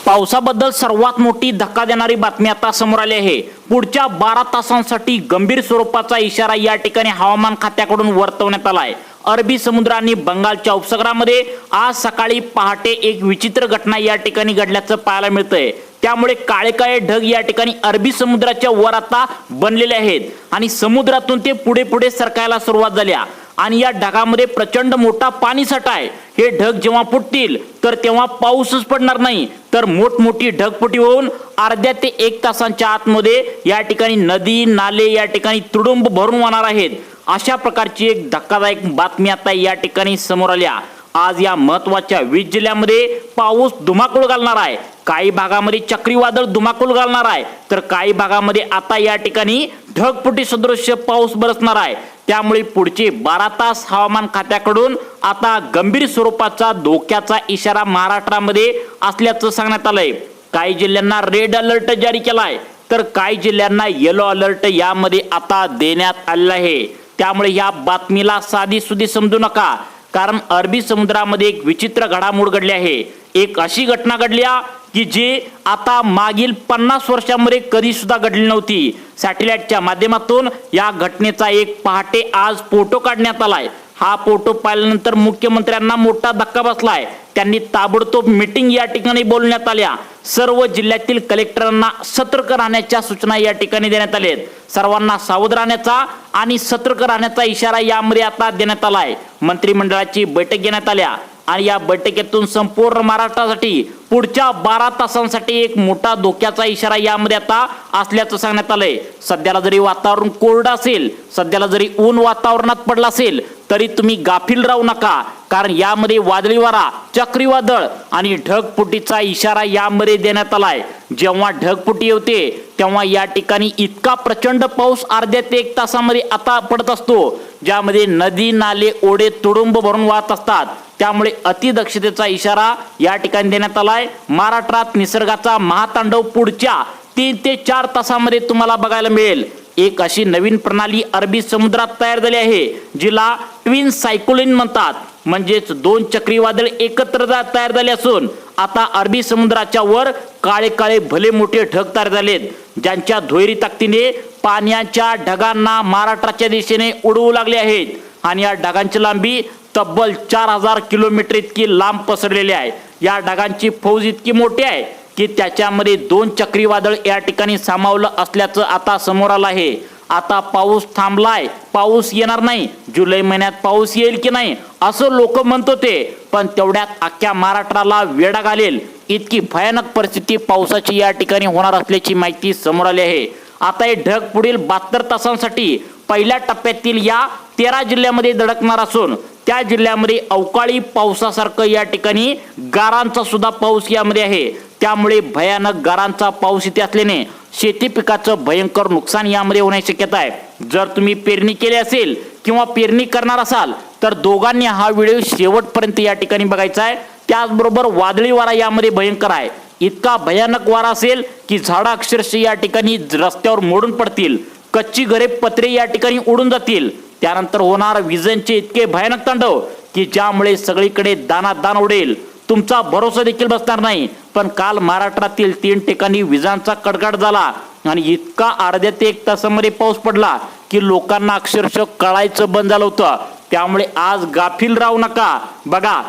पावसाबद्दल सर्वात मोठी धक्का देणारी बातमी आता समोर आली आहे। पुढच्या 12 तासांसाठी गंभीर स्वरूपाचा इशारा या ठिकाणी हवामान खात्याकडून वर्तवण्यात आलाय। अरबी समुद्र आणि बंगालच्या उपसागरामध्ये आज सकाळी पहाटे एक विचित्र घटना या ठिकाणी घडल्याचं पाहायला मिळतंय। त्यामुळे काळे काळे ढग या ठिकाणी अरबी समुद्राच्या वर आता बनलेले आहेत आणि समुद्रातून ते पुढे पुढे सरकायला सुरुवात झाल्या आणि या ढगामध्ये प्रचंड मोठा पाणीसाठा आहे। हे ढग जेव्हा फुटतील तर तेव्हा पाऊसच पडणार नाही, तर मोठमोठी ढगफुटी होऊन अर्ध्या ते 1 तासांच्या आतमध्ये या ठिकाणी नदी नाले या ठिकाणी तुडुंब भरून वाहणार आहेत। अशा प्रकारची एक धक्कादायक बातमी आता या ठिकाणी समोर आल्या। आज या महत्त्वाच्या 20 जिल्ह्यांमध्ये पाऊस धुमाकूळ घालणार आहे। काही भागामध्ये चक्रीवादळ धुमाकूळ घालणार आहे, तर काही भागामध्ये आता या ठिकाणी ढगफुटी सदृश्य पाऊस बरसणार आहे। त्यामुळे पुढचे 12 तास हवामान खात्याकडून आता गंभीर स्वरूपाचा धोक्याचा इशारा महाराष्ट्रामध्ये असल्याचं सांगण्यात आलंय। काही जिल्ह्यांना रेड अलर्ट जारी केलाय, तर काही जिल्ह्यांना येलो अलर्ट यामध्ये आता देण्यात आलेला आहे। त्यामुळे या बातमीला साधी सुधी समजू नका, कारण अरबी समुद्रामध्ये एक विचित्र घडामोड घडली आहे। एक अशी घटना घडली की जी आता मागील 50 वर्षांमध्ये कधी सुद्धा घडली नव्हती। सॅटेलाइटच्या माध्यमातून या घटनेचा एक पहाटे आज फोटो काढण्यात आलाय। हा फोटो पाहिल्यानंतर मुख्यमंत्र्यांना मोठा धक्का बसलाय। त्यांनी ताबडतोब मीटिंग या ठिकाणी बोलवण्यात आल्या। सर्व जिल्ह्यातील कलेक्टरांना सतर्क राहण्याच्या सूचना या ठिकाणी देण्यात आल्या। सर्वांना सावध राहण्याचा आणि सतर्क राहण्याचा इशारा यामध्ये आता देण्यात आलाय। मंत्रिमंडळाची बैठक घेण्यात आल्या आणि या बैठकीतून संपूर्ण महाराष्ट्रासाठी पुढच्या 12 तासांसाठी एक मोठा धोक्याचा इशारा यामध्ये आता असल्याचं सांगण्यात आलंय। सध्याला जरी वातावरण कोरडं असेल, सध्याला जरी ऊन वातावरणात पडलं असेल, तरी तुम्ही गाफील राहू नका, कारण यामध्ये वादळी वारा, चक्रीवादळ आणि ढगफुटीचा इशारा यामध्ये देण्यात आलाय। जेव्हा ढगफुटी होते तेव्हा या ठिकाणी इतका प्रचंड पाऊस अर्ध्या ते 1 तासामध्ये आता पडत असतो, ज्यामध्ये नदी नाले ओढे तुडुंब भरून वाहत असतात। त्यामुळे अतिदक्षतेचा इशारा या ठिकाणी देण्यात आलाय। महाराष्ट्रात निसर्गाचा महातांडव पुढच्या 3 ते 4 तासामध्ये तुम्हाला बघायला मिळेल। एक अशी नवीन प्रणाली अरबी समुद्रात तयार झाली आहे, जिला ट्विन सायक्लोन म्हणतात। म्हणजेच 2 चक्रीवादळ एकत्र तयार झाले असून आता अरबी समुद्राच्या वर काळे काळे भले मोठे ढग तयार झालेत, ज्यांच्या धोयरी ताकदीने पाण्याच्या ढगांना महाराष्ट्राच्या दिशेने उडवू लागले आहेत आणि या ढगांची लांबी तब्बल 4000 किलोमीटर इतकी लांब पसरलेली आहे। या ढगांची फौज इतकी मोठी आहे की त्याच्यामध्ये 2 चक्रीवादळ या ठिकाणी सामावलं असल्याचं आता समोर आलं आहे। आता पाऊस थांबलाय, पाऊस येणार नाही, जुलै महिन्यात पाऊस येईल की नाही असं लोक म्हणत होते, पण तेवढ्यात अख्ख्या महाराष्ट्राला वेढा घालेल इतकी भयानक परिस्थिती पावसाची या ठिकाणी होणार असल्याची माहिती समोर आली आहे। आता हे ढग पुढील 72 तासांसाठी पहिल्या टप्प्यातील या 13 जिल्ह्यामध्ये धडकणार असून त्या जिल्ह्यामध्ये अवकाळी पावसासारखं या ठिकाणी गारांचा सुद्धा पाऊस यामध्ये आहे। त्यामुळे भयानक गारांचा पाऊस इथे असल्याने शेती पिकाचं भयंकर नुकसान यामध्ये होण्याची शक्यता आहे। जर तुम्ही पेरणी केली असेल किंवा पेरणी करणार असाल तर दोघांनी हा व्हिडिओ शेवटपर्यंत या ठिकाणी बघायचा आहे। त्याचबरोबर वादळी वारा यामध्ये भयंकर आहे। इतका भयानक वारा असेल की झाडं अक्षरशः या ठिकाणी रस्त्यावर मोडून पडतील, कच्ची घरे पत्रे या ठिकाणी उडून जातील। त्यानंतर होणार विजांचे इतके भयानक तांडव की ज्यामुळे सगळीकडे दानादान उडेल, तुमचा भरोसा देखील बसणार नाही। पण काल महाराष्ट्रातील 3 ठिकाणी विजांचा कडकड झाला आणि इतका अर्ध्या ते 1 तासामध्ये पाऊस पडला की लोकांना अक्षरशः कळायचं बंद झालं होतं। त्यामुळे आज गाफील राहू नका। बघा,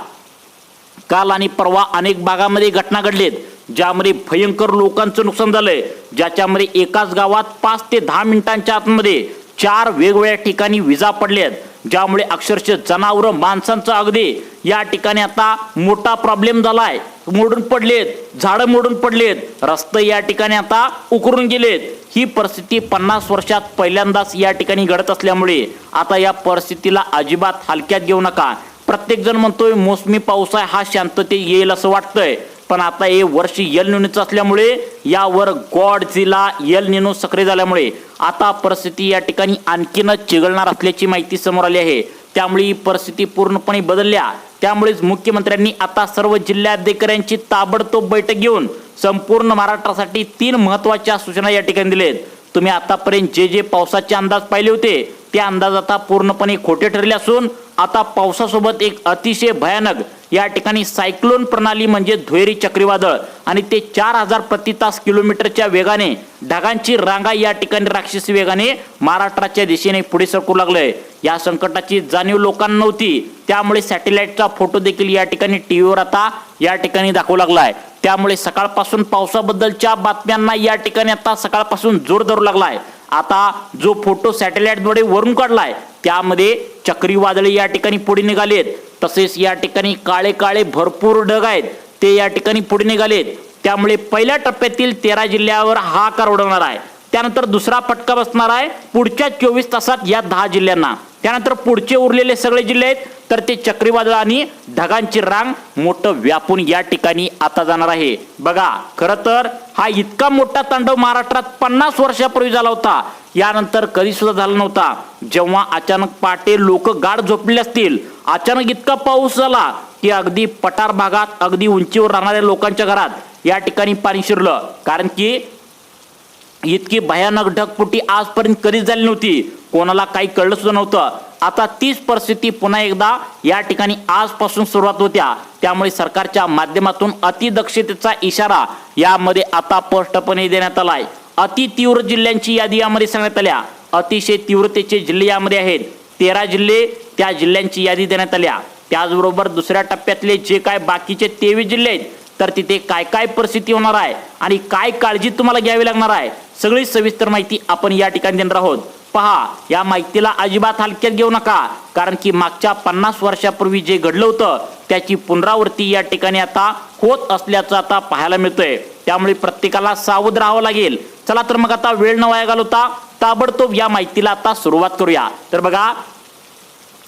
काल आणि परवा अनेक भागामध्ये घटना घडलीत ज्यामध्ये भयंकर लोकांचं नुकसान झालंय, ज्याच्यामध्ये एकाच गावात 5 ते 10 मिनिटांच्या आतमध्ये 4 वेगवेगळ्या ठिकाणी विजा पडल्यात, ज्यामुळे अक्षरशः जनावरं माणसांचं अगदी या ठिकाणी आता मोठा प्रॉब्लेम झालाय। मोडून पडलेत, झाडं मोडून पडलेत, रस्ते या ठिकाणी आता उकरून गेलेत। ही परिस्थिती 50 वर्षात पहिल्यांदाच या ठिकाणी घडत असल्यामुळे आता या परिस्थितीला अजिबात हलक्यात घेऊ नका। प्रत्येक जण म्हणतोय मोसमी पाऊस आहे, हा शांतते येईल असं वाटतंय, पण आता हे वर्ष एल निनोचं असल्यामुळे यावर गॉडझिला एल निनो सक्रिय झाल्यामुळे आता परिस्थिती या ठिकाणी आणखीनच चिघळणार असल्याची माहिती समोर आली आहे। त्यामुळे ही परिस्थिती पूर्णपणे बदलल्या। त्यामुळेच मुख्यमंत्र्यांनी आता सर्व जिल्हाधिकाऱ्यांची ताबडतोब बैठक घेऊन संपूर्ण महाराष्ट्रासाठी 3 महत्त्वाच्या सूचना या ठिकाणी दिलेत। तुम्ही आतापर्यंत जे पावसाचे अंदाज पाहिले होते ते अंदाज आता पूर्णपणे खोटे ठरले असून आता पावसासोबत एक अतिशय भयानक या ठिकाणी सायक्लोन प्रणाली म्हणजे धुळेरी चक्रीवादळ आणि ते 4000 प्रति तास किलोमीटरच्या वेगाने ढगांची रांगा या ठिकाणी राक्षसी वेगाने महाराष्ट्राच्या दिशेने पुढे सरकू लागलंय। या संकटाची जाणीव लोकांना नव्हती, त्यामुळे सॅटेलाइटचा फोटो देखील या ठिकाणी टीव्हीवर आता या ठिकाणी दाखवू लागलाय। त्यामुळे सकाळपासून पावसाबद्दलच्या बातम्यांना या ठिकाणी आता सकाळपासून जोर धरू लागलाय। आता जो फोटो सॅटेलाइटद्वारे वरून काढलाय त्यामध्ये चक्रीवादळे या ठिकाणी पुढे निघालेत, तसेच या ठिकाणी काळे काळे भरपूर ढग आहेत ते या ठिकाणी पुढे निघालेत। त्यामुळे पहिल्या टप्प्यातील 13 जिल्ह्यावर हाहाकार उडवणार आहे। त्यानंतर दुसरा फटका बसणार आहे पुढच्या 24 तासात या 10 जिल्ह्यांना। त्यानंतर पुढचे उरलेले सगळे जिल्हे आहेत तर ते चक्रीवादळ आणि ढगांची रांग मोठं व्यापून या ठिकाणी आता जाणार आहे। बघा, खरं तर हा इतका मोठा तांडव महाराष्ट्रात 50 वर्षापूर्वी झाला होता, यानंतर कधी सुद्धा झाला नव्हता। जेव्हा अचानक पहाटे लोक गाढ झोपलेले असतील, अचानक इतका पाऊस झाला की अगदी पठार भागात अगदी उंचीवर राहणाऱ्या लोकांच्या घरात या ठिकाणी पाणी शिरलं, कारण की इतकी भयानक ढगफुटी आजपर्यंत कधीच झाली नव्हती, कोणाला काही कळलं सुद्धा नव्हतं। आता तीच परिस्थिती पुन्हा एकदा या ठिकाणी आजपासून सुरुवात होत्या। त्यामुळे सरकारच्या माध्यमातून अतिदक्षतेचा इशारा यामध्ये आता स्पष्टपणे देण्यात आलाय। अति तीव्र जिल्ह्यांची यादी यामध्ये सांगण्यात आल्या। अतिशय तीव्रतेचे जिल्हे यामध्ये आहेत 13 जिल्हे, त्या जिल्ह्यांची यादी देण्यात आल्या। त्याचबरोबर दुसऱ्या टप्प्यातले जे काय बाकीचे 23 जिल्हे आहेत तर तिथे काय काय परिस्थिती होणार आहे आणि काय काळजी तुम्हाला घ्यावी लागणार आहे, सगळी सविस्तर माहिती आपण या ठिकाणी देणार आहोत। पहा, या माहितीला अजिबात हलक्यात घेऊ नका, कारण की मागच्या 50 वर्षापूर्वी जे घडलं होतं त्याची पुनरावृत्ती या ठिकाणी आता होत असल्याचं आता पाहायला मिळतंय। त्यामुळे प्रत्येकाला सावध राहावं लागेल। चला तर मग आता वेळ न वाया घालवता ताबडतोब या माहितीला आता सुरुवात करूया। तर बघा,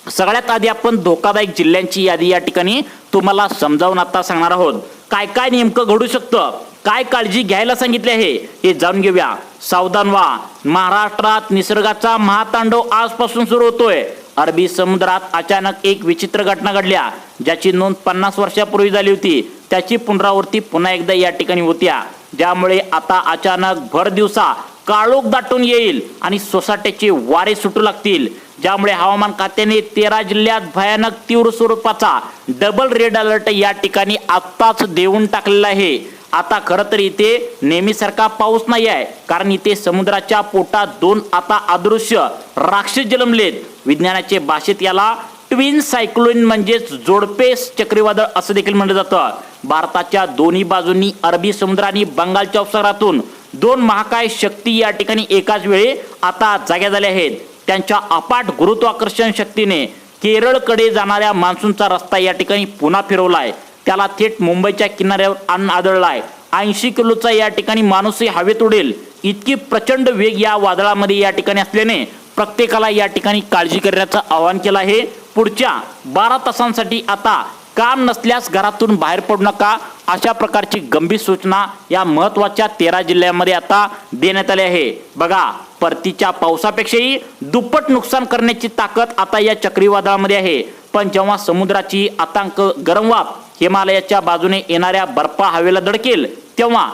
सगळ्यात आधी आपण धोकादायक जिल्ह्यांची यादी या ठिकाणी तुम्हाला समजावून आता सांगणार आहोत। काय काय नेमकं घडू शकतं, काय काळजी घ्यायला सांगितले आहे हे जाणून घेऊया। सावधान व्हा, महाराष्ट्रात निसर्गाचा महातांडव आजपासून सुरू होतोय। अरबी समुद्रात अचानक एक विचित्र घटना घडल्या, ज्याची नोंद 50 वर्षापूर्वी झाली होती। त्याची पुनरावृत्ती पुन्हा एकदा या ठिकाणी होत्या, ज्यामुळे आता अचानक भर दिवसा काळोख दाटून येईल आणि सोसाट्याचे वारे सुटू लागतील, ज्यामुळे हवामान खात्याने 13 जिल्ह्यात भयानक तीव्र स्वरूपाचा डबल रेड अलर्ट या ठिकाणी आत्ताच देऊन टाकलेला आहे। आता खरं तर इथे नेहमीसारखा पाऊस नाही आहे, कारण इथे समुद्राच्या पोटात 2 आता अदृश्य राक्षस जन्मलेत। विज्ञानाच्या भाषेत याला ट्विन सायक्लोन म्हणजेच जोडपे चक्रीवादळ असं देखील म्हटलं जातं। भारताच्या दोन्ही बाजूंनी अरबी समुद्र आणि बंगालच्या उपसागरातून 2 महाकाय शक्ती या ठिकाणी एकाच वेळी आता जाग्या झाल्या आहेत। त्यांच्या अफाट गुरुत्वाकर्षण शक्तीने केरळकडे जाणाऱ्या मान्सूनचा रस्ता या ठिकाणी पुन्हा फिरवलाय, त्याला थेट मुंबईच्या किनाऱ्यावर आणून आदळलाय। 80 किलोचा या ठिकाणी माणूसही हवेत उडेल इतकी प्रचंड वेग या वादळामध्ये या ठिकाणी असल्याने प्रत्येकाला या ठिकाणी काळजी करण्याचं आवाहन केलं आहे। पुढच्या 12 तासांसाठी आता काम नसल्यास घरातून बाहेर पडू नका, अशा प्रकारची गंभीर सूचना या महत्त्वाच्या 13 जिल्ह्यांमध्ये आता देण्यात आली आहे। बघा, परतीच्या पावसापेक्षाही दुप्पट नुकसान करण्याची ताकद आता या चक्रीवादळामध्ये आहे। पण जेव्हा समुद्राची आतंक गरम वाफ हिमालयाच्या बाजूने येणाऱ्या बर्फा हवेला धडकेल, तेव्हा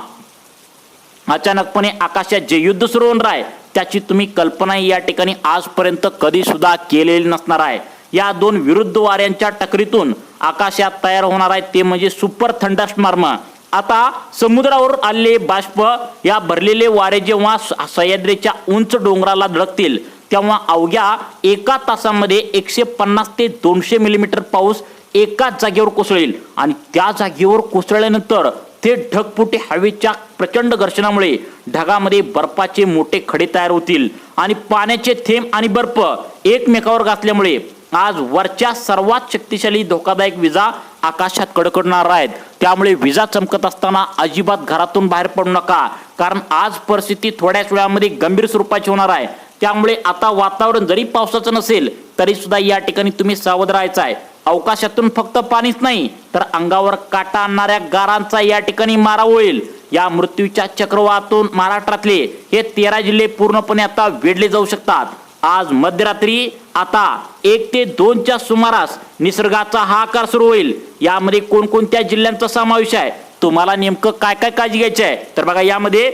अचानकपणे आकाशात जे युद्ध सुरू होणार आहे त्याची तुम्ही कल्पना या ठिकाणी आजपर्यंत कधी सुद्धा केलेली नसणार आहे। या 2 विरुद्ध वाऱ्यांच्या टकरीतून आकाशात तयार होणार आहे ते म्हणजे सुपर थंडरस्टॉर्म। आता समुद्रावर आलेले बाष्प या भरलेले वारे जेव्हा सह्याद्रीच्या उंच डोंगराला धडकतील, तेव्हा अवघ्या 1 तासामध्ये 150 ते 200 मिलीमीटर पाऊस एकाच जागेवर कोसळेल आणि त्या जागेवर कोसळल्यानंतर ते ढगफुटी हवेच्या प्रचंड घर्षणामुळे ढगामध्ये बर्फाचे मोठे खडे तयार होतील आणि पाण्याचे थेंब आणि बर्फ एकमेकावर घासल्यामुळे आज वरच्या सर्वात शक्तिशाली धोकादायक विजा आकाशात कडकडणार आहेत। त्यामुळे विजा चमकत असताना अजिबात घरातून बाहेर पडू नका, कारण आज परिस्थिती थोड्याच वेळामध्ये गंभीर स्वरूपाची होणार आहे। त्यामुळे आता वातावरण जरी पावसाचं नसेल तरी सुद्धा या ठिकाणी तुम्ही सावध राहायचं आहे। अवकाशातून फक्त पाणीच नाही तर अंगावर काटा आणणाऱ्या गारांचा या ठिकाणी मारा होईल। या मृत्यूच्या चक्रवातून महाराष्ट्रातले हे 13 जिल्हे पूर्णपणे आता वेढले जाऊ शकतात। आज मध्यरात्री आता 1 ते 2च्या सुमारास निसर्गाचा हाहाकार सुरू होईल। यामध्ये कोणकोणत्या जिल्ह्यांचा समावेश आहे, तुम्हाला नेमकं काय काय काळजी घ्यायची आहे, तर बघा, यामध्ये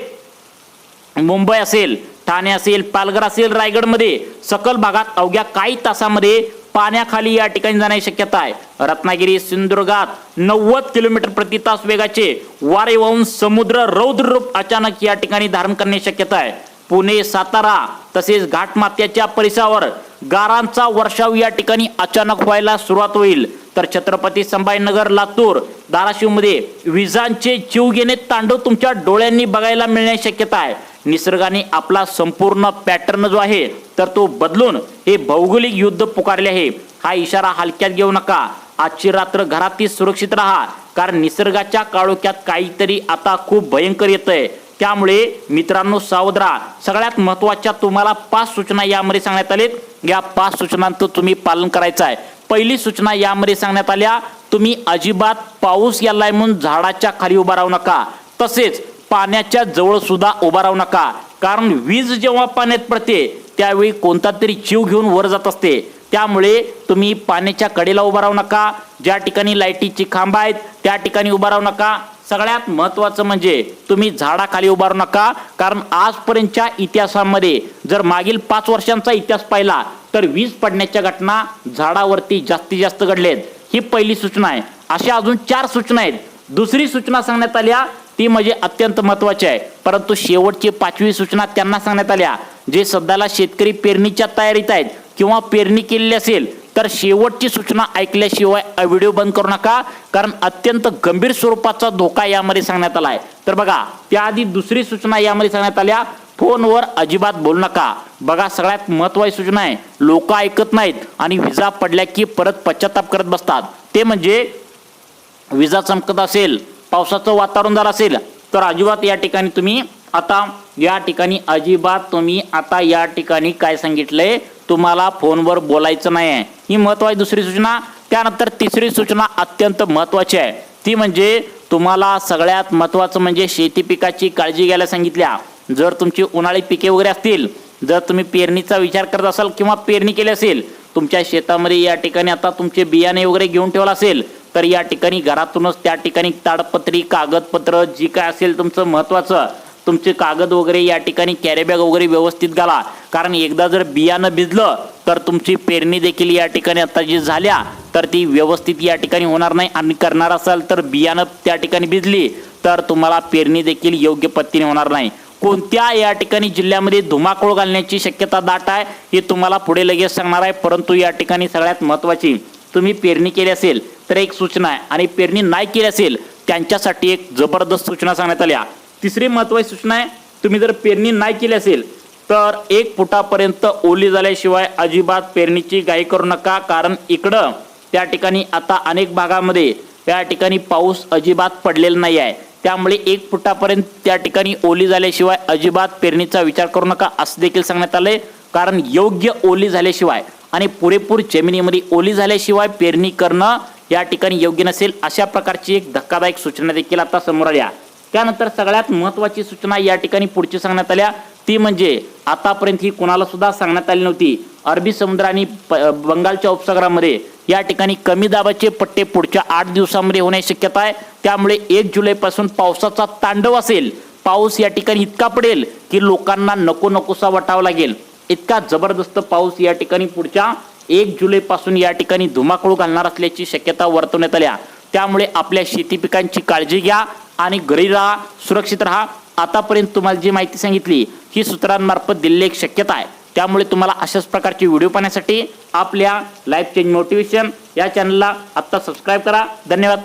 मुंबई असेल, ठाणे असेल, पालघर असेल, रायगडमध्ये सकल भागात अवघ्या काही तासामध्ये पाण्याखाली या ठिकाणी जाण्याची शक्यता आहे। रत्नागिरी सिंधुदुर्गात 90 किलोमीटर प्रति तास वेगाचे वारे वाहून समुद्र रौद्र रूप अचानक या ठिकाणी धारण करण्याची शक्यता आहे। पुणे सातारा तसेच घाटमाथ्याच्या परिसरावर गारांचा वर्षाव या ठिकाणी अचानक व्हायला सुरुवात होईल। तर छत्रपती संभाजीनगर लातूर धाराशिव मध्ये विजांचे जीवघेणे तांडव तुमच्या डोळ्यांनी बघायला मिळण्याची शक्यता आहे। निसर्गाने आपला संपूर्ण पॅटर्न जो आहे तर तो बदलून हे भौगोलिक युद्ध पुकारले आहे। हा इशारा हलक्यात घेऊ नका। आजची रात्र घरातही सुरक्षित राहा, कारण निसर्गाच्या काळोख्यात काहीतरी आता खूप भयंकर येतंय। त्यामुळे मित्रांनो सावध राहा। सगळ्यात महत्त्वाच्या तुम्हाला 5 सूचना यामध्ये सांगण्यात आलेत। या 5 सूचनांचं तुम्ही पालन करायचं आहे। पहिली सूचना यामध्ये सांगण्यात आल्या, तुम्ही अजिबात पाऊस यालाय म्हणून झाडाच्या खाली उभा राहू नका, तसेच पाण्याच्या जवळ सुद्धा उभा राहू नका, कारण वीज जेव्हा पाण्यात पडते त्यावेळी कोणता तरी जीव घेऊन वर जात असते। त्यामुळे तुम्ही पाण्याच्या कडेला उभा राहू नका। ज्या ठिकाणी लाईटीची खांब आहेत त्या ठिकाणी उभा राहू नका। सगळ्यात महत्त्वाचं म्हणजे तुम्ही झाडाखाली उभा राहू नका, कारण आजपर्यंतच्या इतिहासामध्ये जर मागील 5 वर्षांचा इतिहास पाहिला तर वीज पडण्याच्या घटना झाडावरती जास्तीत जास्त घडलेत। ही पहिली सूचना आहे। अशा अजून 4 सूचना आहेत। दुसरी सूचना सांगण्यात आल्या ती म्हणजे अत्यंत महत्त्वाची आहे, परंतु शेवटची 5वी सूचना त्यांना सांगण्यात आल्या जे सध्याला शेतकरी पेरणीच्या तयारीत आहेत किंवा पेरणी केलेली असेल तर शेवटची सूचना ऐकल्याशिवाय व्हिडिओ बंद करू नका, कारण अत्यंत गंभीर स्वरूपाचा धोका यामध्ये सांगण्यात आला आहे। तर बघा, त्याआधी दुसरी सूचना यामध्ये सांगण्यात आल्या, फोनवर अजिबात बोलू नका। बघा, सगळ्यात महत्त्वाची सूचना आहे। लोक ऐकत नाहीत आणि विजा पडल्या की परत पश्चाताप करत बसतात। ते म्हणजे विजा चमकत असेल, पावसाचं वातावरण झालं असेल तर अजिबात या ठिकाणी तुम्ही या ठिकाणी काय सांगितलंय, तुम्हाला फोनवर बोलायचं नाही आहे। ही महत्त्वाची दुसरी सूचना। त्यानंतर तिसरी सूचना अत्यंत महत्त्वाची आहे, ती म्हणजे तुम्हाला सगळ्यात महत्त्वाचं म्हणजे शेती पिकाची काळजी घ्यायला सांगितल्या। जर तुमची उन्हाळी पिके वगैरे असतील, जर तुम्ही पेरणीचा विचार करत असाल किंवा पेरणी केली असेल, तुमच्या शेतामध्ये या ठिकाणी आता तुमचे बियाणे वगैरे घेऊन ठेवलं असेल तर या ठिकाणी घरातूनच त्या ठिकाणी ताडपत्री कागदपत्र जी काय असेल तुमचं महत्त्वाचं तुमचे कागद वगैरे या ठिकाणी कॅरीबॅग वगैरे व्यवस्थित घाला, कारण एकदा जर बियाणं भिजलं तर तुमची पेरणी देखील या ठिकाणी आता जी झाल्या तर ती व्यवस्थित या ठिकाणी होणार नाही। आणि करणार असाल तर बियाणं त्या ठिकाणी भिजली तर तुम्हाला पेरणी देखील योग्य पद्धतीने होणार नाही। कोणत्या या ठिकाणी जिल्ह्यामध्ये धुमाकूळ घालण्याची शक्यता दाट आहे हे तुम्हाला पुढे लगेच सांगणार आहे, परंतु या ठिकाणी सगळ्यात महत्त्वाची, तुम्ही पेरणी केली असेल तर एक सूचना आहे आणि पेरणी नाही केली असेल त्यांच्यासाठी एक जबरदस्त सूचना सांगण्यात आल्या। तिसरी महत्त्वाची सूचना आहे, तुम्ही जर पेरणी नाही केली असेल तर 1 फुटापर्यंत ओली झाल्याशिवाय अजिबात पेरणीची घाई करू नका, कारण इकडं त्या ठिकाणी आता अनेक भागामध्ये त्या ठिकाणी पाऊस अजिबात पडलेला नाही आहे। त्यामुळे 1 फुटापर्यंत त्या ठिकाणी ओली झाल्याशिवाय अजिबात पेरणीचा विचार करू नका असं देखील सांगण्यात आलंय, कारण योग्य ओली झाल्याशिवाय आणि पुरेपूर जमिनीमध्ये ओली झाल्याशिवाय पेरणी करणं या ठिकाणी योग्य नसेल। अशा प्रकारची एक धक्कादायक सूचना देखील आता समोर आल्या। त्यानंतर सगळ्यात महत्त्वाची सूचना या ठिकाणी पुढची सांगण्यात आल्या, ती म्हणजे आतापर्यंत ही कोणाला सुद्धा सांगण्यात आली नव्हती। अरबी समुद्र आणि बंगालच्या उपसागरामध्ये या ठिकाणी कमी दाबाचे पट्टे पुढच्या 8 दिवसांमध्ये होण्याची शक्यता आहे। त्यामुळे 1 जुलैपासून पावसाचा तांडव असेल। पाऊस या ठिकाणी इतका पडेल की लोकांना नको नकोसा वाटावा लागेल। इतका जबरदस्त पाऊस या ठिकाणी पुढच्या 1 जुलैपासून या ठिकाणी धुमाकूळ घालणार असल्याची शक्यता वर्तवण्यात आल्या। त्यामुळे आपल्या शेती पिकांची काळजी घ्या आणि घरी राहा, सुरक्षित राहा। आतापर्यंत तुम्हाला जी माहिती सांगितली ही सूत्रांमार्फत दिलेली एक शक्यता आहे। त्यामुळे तुम्हाला अशाच प्रकारचे व्हिडिओ पाहण्यासाठी आपल्या लाईफ चेंज मोटिवेशन या चॅनलला आत्ता सबस्क्राईब करा। धन्यवाद।